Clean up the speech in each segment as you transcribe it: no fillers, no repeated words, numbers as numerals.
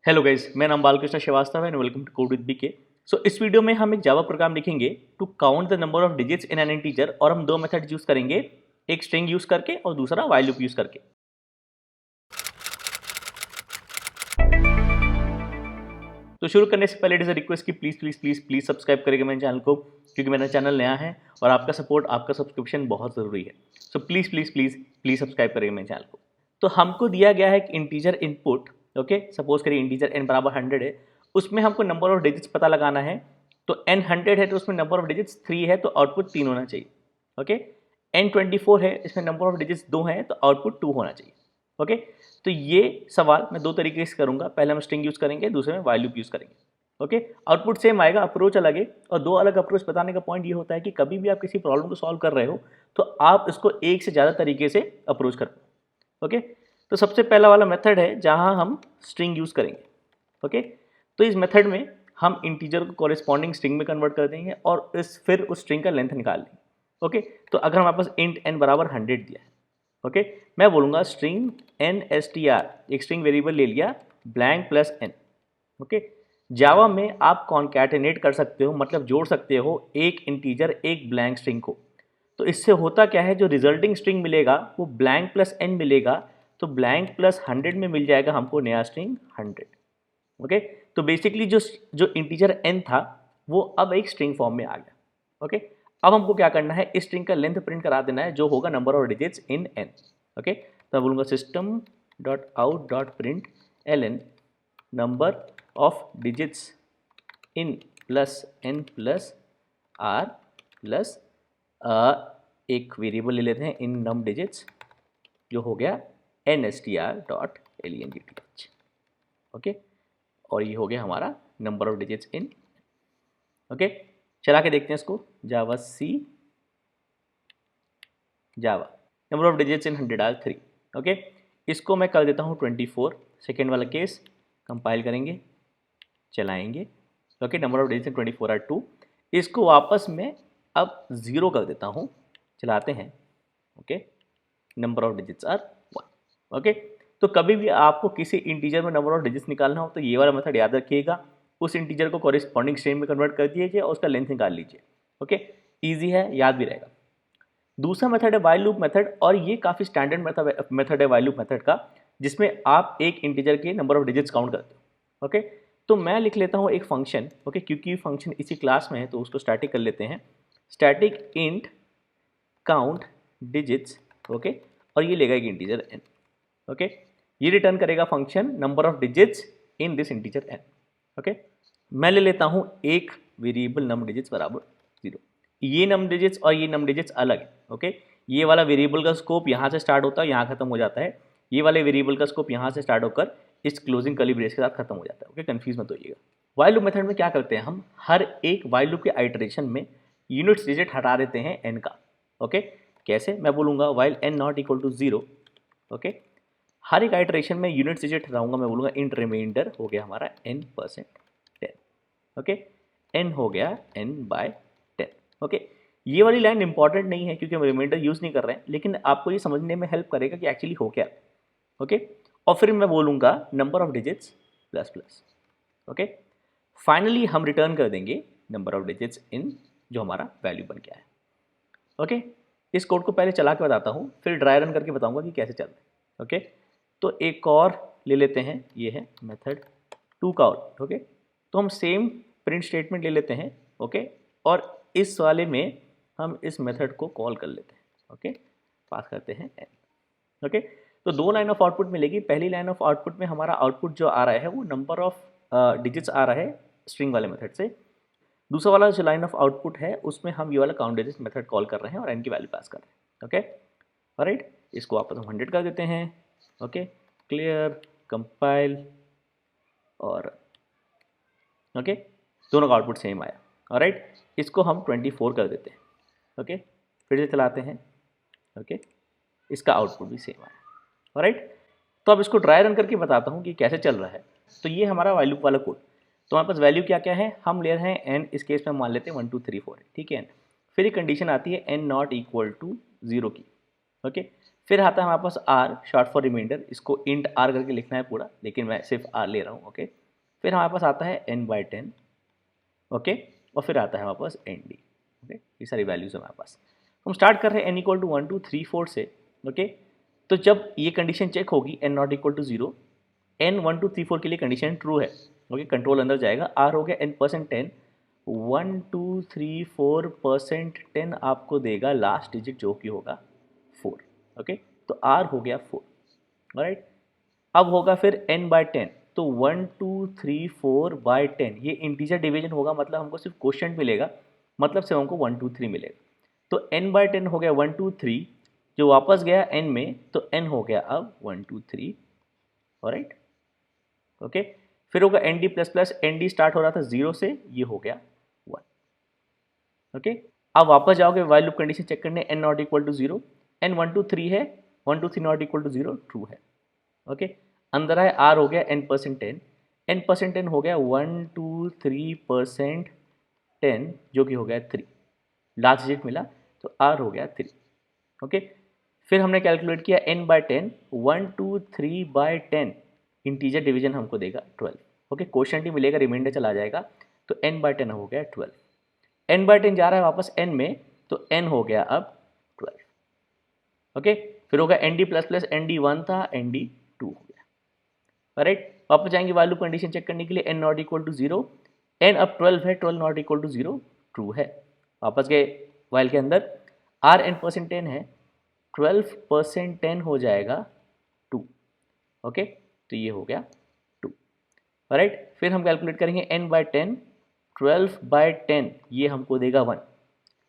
Hello guys, मैं नाम बालकृष्ण श्रीवास्तव है and welcome to code with BK. So इस वीडियो में हम एक जावा प्रोग्राम लिखेंगे to count the number of digits in an integer और हम दो मेथड यूज करेंगे, एक स्ट्रिंग यूज करके और दूसरा व्हाइल लूप यूज करके। तो शुरू करने से पहले इट इज अ रिक्वेस्ट कि please please please please subscribe करेंगे मेरे चैनल को, क्योंकि मेरा चैनल नया है और आपका सपोर्ट, आपका सब्सक्रिप्शन बहुत जरूरी है। So please please please please subscribe करेंगे मेरे चैनल को। तो हमको दिया गया है एक इंटीजर इनपुट। ओके, सपोज करिए इंटीजर n बराबर 100 है, उसमें हमको नंबर ऑफ डिजिट्स पता लगाना है। तो n 100 है तो उसमें नंबर ऑफ डिजिट्स 3 है तो आउटपुट 3 होना चाहिए। ओके, n 24 है, इसमें नंबर ऑफ डिजिट्स 2 है तो आउटपुट 2 होना चाहिए। ओके, तो ये सवाल मैं दो तरीके से करूंगा, पहले हम स्ट्रिंग यूज करेंगे, दूसरे में व्हाइल लूप यूज करेंगे। ओके, आउटपुट सेम आएगा, अप्रोच अलग है। और दो अलग अप्रोच बताने का पॉइंट ये होता है कि कभी भी आप किसी प्रॉब्लम को सॉल्व कर रहे हो तो आप इसको एक से ज़्यादा तरीके से अप्रोच कर पाओ। ओके, तो सबसे पहला वाला मेथड है जहां हम स्ट्रिंग यूज करेंगे। ओके, तो इस मेथड में हम इंटीजर को कॉरेस्पॉन्डिंग स्ट्रिंग में कन्वर्ट कर देंगे और फिर उस स्ट्रिंग का लेंथ निकाल लेंगे। ओके, तो अगर हमारे पास इंट n बराबर 100 दिया है, ओके, मैं बोलूंगा string N S T R, एक स्ट्रिंग वेरिएबल ले लिया, blank plus n। Okay, Java में आप कॉन्कैटिनेट कर सकते हो, मतलब जोड़ सकते हो एक इंटीजर एक ब्लैंक स्ट्रिंग को। तो इससे होता क्या है, जो रिजल्टिंग स्ट्रिंग मिलेगा वो ब्लैंक प्लस n मिलेगा, तो ब्लैंक प्लस 100 में मिल जाएगा हमको नया स्ट्रिंग 100। ओके, तो बेसिकली जो जो इंटीजर n था वो अब एक स्ट्रिंग फॉर्म में आ गया। ओके, अब हमको क्या करना है, इस स्ट्रिंग का लेंथ प्रिंट करा देना है जो होगा number of digits in n। Okay, तो मैं बोलूँगा system dot out dot print ln number of digits in plus n plus r plus एक वेरिएबल ले लेते हैं इन नम डिजिट्स जो हो गया nstr.length। ओके, और ये हो गया हमारा number of digits in. Okay, चला के देखते हैं इसको, javac Java number of digits in 100 are 3। Okay, इसको मैं कर देता हूँ 24, सेकेंड वाला केस कंपाइल करेंगे, चलाएंगे। Okay, number of digits in 24 are 2, इसको वापस में अब 0 कर देता हूँ, चलाते हैं। Okay, number of digits are 1। Okay, तो कभी भी आपको किसी इंटीजर में नंबर ऑफ डिजिट्स निकालना हो तो ये वाला मेथड याद रखिएगा, उस इंटीजर को कॉरेस्पॉन्डिंग स्ट्रिंग में कन्वर्ट कर दीजिए और उसका लेंथ निकाल लीजिए। ओके, ईजी है, याद भी रहेगा। दूसरा मेथड है व्हाइल लूप मेथड, और ये काफ़ी स्टैंडर्ड मेथड है व्हाइल लूप मेथड का, जिसमें आप एक इंटीजर के नंबर ऑफ डिजिट्स काउंट करते हो। ओके, तो मैं लिख लेता हूँ एक फंक्शन। ओके, क्योंकि फंक्शन इसी क्लास में है तो उसको स्टैटिक कर लेते हैं, static int count digits. Okay, और ये लेगा एक इंटीजर n। ओके, ये रिटर्न करेगा function number of digits in this integer n। Okay, मैं ले लेता हूँ एक वेरिएबल नम डिजिट्स बराबर 0। ये नम डिजिट्स और ये नम डिजिट्स अलग है। ओके, ये वाला वेरिएबल का स्कोप यहाँ से स्टार्ट होता है, यहाँ खत्म हो जाता है। ये वाले वेरिएबल का स्कोप यहाँ से स्टार्ट होकर इस क्लोजिंग कर्ली ब्रेस के साथ खत्म हो जाता है। ओके, कंफ्यूज मत होइएगा। व्हाइल लूप मेथड में क्या करते हैं, हम हर एक व्हाइल लूप के आइटरेशन में यूनिट्स डिजिट हटा देते हैं n का। ओके, कैसे, मैं बोलूँगा while n not equal to 0। Okay, हर एक आइटरेशन में यूनिट्स डिजिट हटाऊंगा, मैं बोलूँगा इंट रिमाइंडर हो गया हमारा n% 10। ओके, n हो गया n/10। ओके, ये वाली लाइन इंपॉर्टेंट नहीं है क्योंकि हम रिमाइंडर यूज़ नहीं कर रहे हैं, लेकिन आपको ये समझने में हेल्प करेगा कि एक्चुअली हो क्या। ओके, और फिर मैं बोलूँगा number of digits plus plus. Okay, finally हम रिटर्न कर देंगे नंबर ऑफ डिजिट्स इन, जो हमारा वैल्यू बन गया है। ओके, इस कोड को पहले चला के बताता हूँ, फिर ड्राई रन करके बताऊंगा कि कैसे चल रहा है। ओके, तो एक और ले लेते हैं, ये है मेथड टू काउंट। ओके, तो हम सेम प्रिंट स्टेटमेंट ले लेते हैं। ओके, और इस वाले में हम इस मेथड को कॉल कर लेते हैं। ओके, पास करते हैं n। ओके, तो दो लाइन ऑफ आउटपुट मिलेगी। पहली लाइन ऑफ आउटपुट में हमारा आउटपुट जो आ रहा है वो नंबर ऑफ डिजिट्स आ रहा है स्ट्रिंग वाले मेथड से। दूसरा वाला जो लाइन ऑफ आउटपुट है उसमें हम ये वाला काउंट डिजिट्स मेथड कॉल कर रहे हैं और n की वैल्यू पास कर रहे हैं। ओके, ऑलराइट, इसको वापस हम 100 कर देते हैं। ओके, क्लियर, कंपाइल, और ओके, दोनों का आउटपुट सेम आया। ऑलराइट, इसको हम 24 कर देते हैं। ओके, फिर से चलाते हैं। ओके, इसका आउटपुट भी सेम आया। ऑलराइट, तो अब इसको ड्राई रन करके बताता हूँ कि कैसे चल रहा है। तो ये हमारा व्हाइल लूप वाला कोड। तो हमारे पास वैल्यू क्या क्या है, हम ले रहे हैं n, इस केस में मान लेते हैं 1 2 3 4 है, ठीक है। फिर एक कंडीशन आती है n नॉट इक्वल टू 0 की। ओके, फिर आता है हमारे पास आर, शॉर्ट फॉर रिमाइंडर, इसको इंट आर करके लिखना है पूरा, लेकिन मैं सिर्फ आर ले रहा हूँ, ओके। फिर हमारे पास आता है n/10, ओके, और फिर आता है हमारे पास nd, ओके। ये सारी वैल्यूज है हमारे पास। हम स्टार्ट कर रहे हैं n इक्वल टू 1 2 3 4 से, ओके। तो जब ये कंडीशन चेक होगी n not equal to 0, n 1 2 3 4 के लिए कंडीशन ट्रू है, ओके, कंट्रोल अंदर जाएगा। r हो गया n%10, 1 2 3 4%10 आपको देगा लास्ट डिजिट जो कि होगा 4, ओके। तो r हो गया 4, राइट। अब होगा फिर n/10, तो 1 2 3 4/10, ये इंटीजर डिवीजन होगा, मतलब हमको सिर्फ क्वोशिएंट मिलेगा, मतलब सिर्फ हमको 1 2 3 मिलेगा। तो n/10 हो गया 1 2 3, जो वापस गया n में, तो n हो गया अब 1 2 3, ऑलराइट, ओके। फिर होगा nd plus plus, nd start हो रहा था 0 से, ये हो गया 1, ओके। अब वापस जाओगे वाइल लूप कंडीशन चेक करने, n not equal to 0, n 1 2 3 है, 1 2 3 नॉट इक्वल टू 0, ट्रू है, ओके। अंदर आए r हो गया n%10, n% हो गया 1 2 3%10, जो कि हो गया 3, लास्ट डिजिट मिला, तो r हो गया 3, ओके। फिर हमने कैलकुलेट किया n/10, 1 2 3/10, इंटीजर डिवीजन हमको देगा 12, ओके। क्वोशिएंट ही मिलेगा, रिमाइंडर चला जाएगा, तो n/10 हो गया 12, n/10 जा रहा है वापस n में, तो n हो गया अब 12, ओके। फिर होगा nd प्लस प्लस, nd 1 था, nd 2 हो गया, राइट। वापस जाएंगे वैल्यू कंडीशन चेक करने के लिए, n not equal to 0, n अब 12 है, 12 नॉट इक्वल टू 0, ट्रू है। वापस गए वाइल के अंदर, r n%10 है, 12% हो जाएगा 2, ओके। तो ये हो गया 2, राइट। फिर हम कैलकुलेट करेंगे n/10, 12/10, ये हमको देगा 1,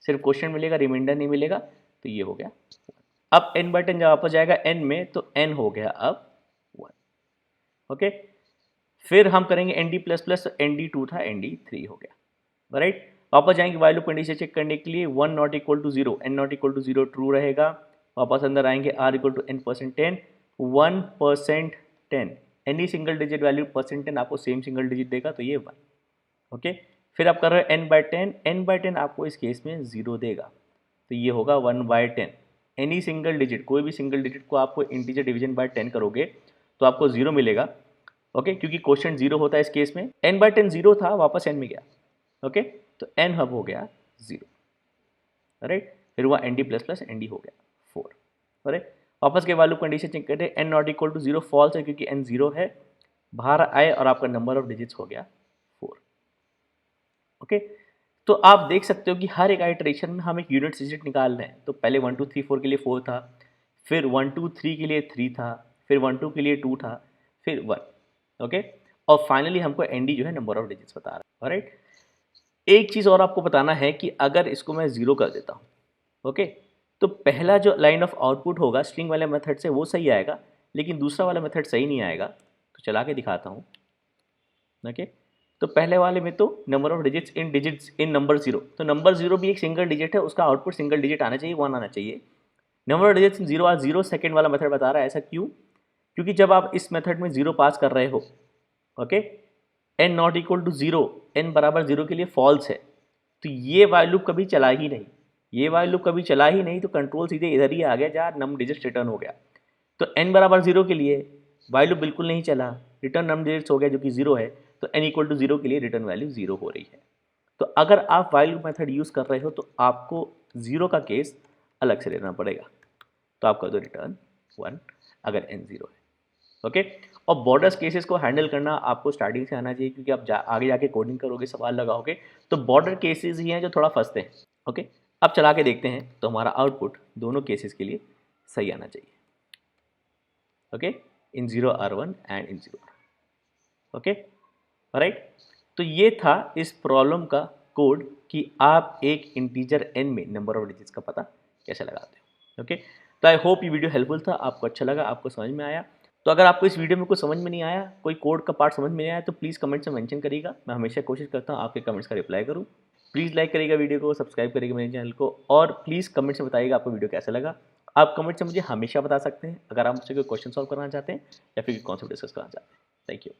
सिर्फ क्वेश्चन मिलेगा, रिमाइंडर नहीं मिलेगा, तो ये हो गया 1। अब n/10 जब वापस जाएगा n में, तो n हो गया अब 1, ओके। फिर हम करेंगे nd प्लस प्लस, nd 2 था, nd 3 हो गया, राइट। वापस जाएंगे वाइल लूप कंडीशन चेक करने के लिए, 1 not equal to 0, n not equal to 0 true रहेगा। वापस अंदर आएंगे, r equal to n%10, 1%10, any single digit value %10 आपको सेम सिंगल डिजिट देगा, तो ये 1, ओके। फिर आप कर रहे हो n/10, n/10 आपको इस केस में 0 देगा, तो ये होगा 1/10, एनी सिंगल डिजिट, कोई भी सिंगल डिजिट को आपको इंटीजर डिवीजन बाय 10 करोगे तो आपको 0 मिलेगा, ओके, क्योंकि क्वोशिएंट 0 होता है इस केस में। n/10 0 था, वापस n में गया, ओके, तो n हब हो गया 0, राइट। फिर हुआ nd प्लस प्लस, nd हो गया 4, राइट। वापस के वैल्यू कंडीशन चेक करें, n not equal to 0 false है, क्योंकि n 0 है, बाहर आए और आपका नंबर ऑफ डिजिट्स हो गया 4, ओके। तो आप देख सकते हो कि हर एक आइटरेशन में हम एक यूनिट डिजिट निकाल रहे हैं। तो पहले 1 2 3 4 के लिए 4 था, फिर 1 2 3 के लिए 3 था, फिर 1 2 के लिए 2 था, फिर 1, ओके। और फाइनली हमको nd जो है नंबर ऑफ डिजिट्स बता रहा है, राइट। एक चीज़ और आपको बताना है कि अगर इसको मैं 0 कर देता हूँ, ओके, तो पहला जो लाइन ऑफ आउटपुट होगा स्ट्रिंग वाले मेथड से वो सही आएगा, लेकिन दूसरा वाला मेथड सही नहीं आएगा। तो चला के दिखाता हूँ, ओके। तो पहले वाले में तो number of digits in number 0, तो नंबर 0 भी एक सिंगल डिजिट है, उसका आउटपुट सिंगल डिजिट आना चाहिए, 1 आना चाहिए। नंबर ऑफ डिजिट्स इन 0 आज 0 सेकेंड वाला मेथड बता रहा है, ऐसा क्यों? क्योंकि जब आप इस मेथड में 0 पास कर रहे हो, okay, n not equal to 0, n बराबर 0 के लिए फॉल्स है, तो ये वाइल लूप कभी चला ही नहीं, ये वाइल लूप कभी चला ही नहीं, तो कंट्रोल सीधे इधर ही आ गया जहाँ नम डिजिट्स रिटर्न हो गया। तो n बराबर 0 के लिए वाइल लूप बिल्कुल नहीं चला, रिटर्न नम डिजिट्स हो गया जो कि 0 है, तो n इक्वल टू 0 के लिए रिटर्न वैल्यू 0 हो रही है। तो अगर आप वाइल लूप मेथड यूज़ कर रहे हो तो आपको 0 का केस अलग से लेना पड़ेगा, तो आप कर दो रिटर्न 1 अगर n 0 है, ओके। और बॉर्डर्स केसेस को हैंडल करना आपको स्टार्टिंग से आना चाहिए, क्योंकि आप आगे जाके कोडिंग करोगे, सवाल लगाओगे, तो बॉर्डर केसेस ही हैं जो थोड़ा फंसते हैं, ओके। अब चला के देखते हैं, तो हमारा आउटपुट दोनों केसेस के लिए सही आना चाहिए, okay, in 0 R1 and in 0, okay, right. तो ये था इस प्रॉब्लम का कोड कि आप एक इंटीजर n में नंबर ऑफ डिजिट्स का पता कैसे लगाते हो, ओके। तो आई होप ये वीडियो हेल्पफुल था, आपको अच्छा लगा, आपको समझ में आया। तो अगर आपको इस वीडियो में कुछ समझ में नहीं आया, कोई कोड का पार्ट समझ में नहीं आया, तो प्लीज़ कमेंट से मेंशन करिएगा, मैं हमेशा कोशिश करता हूँ आपके कमेंट्स का रिप्लाई करूँ। प्लीज़ लाइक करिएगा वीडियो को, सब्सक्राइब करिएगा मेरे चैनल को, और प्लीज़ कमेंट से बताइएगा आपको वीडियो कैसा लगा। आप कमेंट से मुझे हमेशा बता सकते हैं अगर आप मुझसे कोई क्वेश्चन सॉल्व करना चाहते हैं या फिर कॉन्सेप्ट डिस्कस करना चाहते हैं। Thank you.